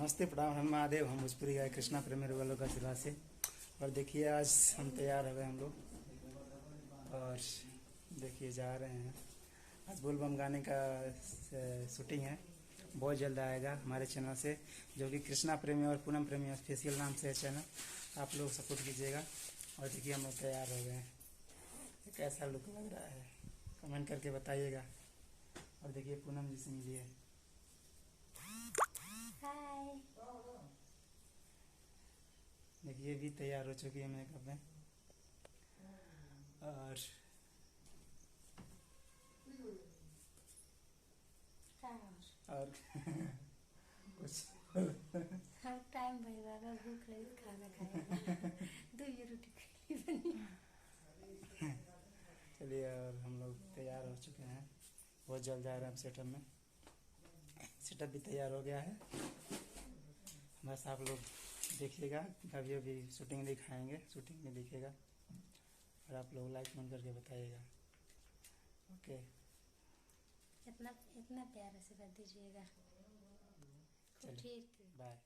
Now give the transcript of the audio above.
नमस्ते, प्रणाम। हम महादेव, हम भोजपुरी गाय कृष्णा प्रेमी वालों का जिला से। और देखिए आज हम तैयार हो गए हम लोग और देखिए जा रहे हैं। आज बोलबम गाने का शूटिंग है, बहुत जल्द आएगा हमारे चैनल से, जो कि कृष्णा प्रेमी और पूनम प्रेमी स्पेशल नाम से है चैनल। आप लोग सपोर्ट कीजिएगा। और देखिए हम लोग तैयार हो गए हैं। कैसा लुक लग रहा है कमेंट करके बताइएगा। और देखिए पूनम जी से मिलिए। हाय। देखिए भी तैयार हो चुकी है मेकअप में। और और कुछ हम टाइम भर बाबा भूख लगी खाना खाएगा। दो ये रोटी खाई बनी। चलिए, और हम लोग तैयार हो चुके हैं, बहुत जल्द जा रहे हैं हम सेटअप में। सेटअप भी तैयार हो गया है, बस आप लोग देखिएगा। अभी अभी शूटिंग दिखाएंगे, शूटिंग में दिखेगा और आप लोग लाइक कमेंट करके बताइएगा। ओके, इतना इतना प्यार से कर दीजिएगा। चलिए ठीक। बाय।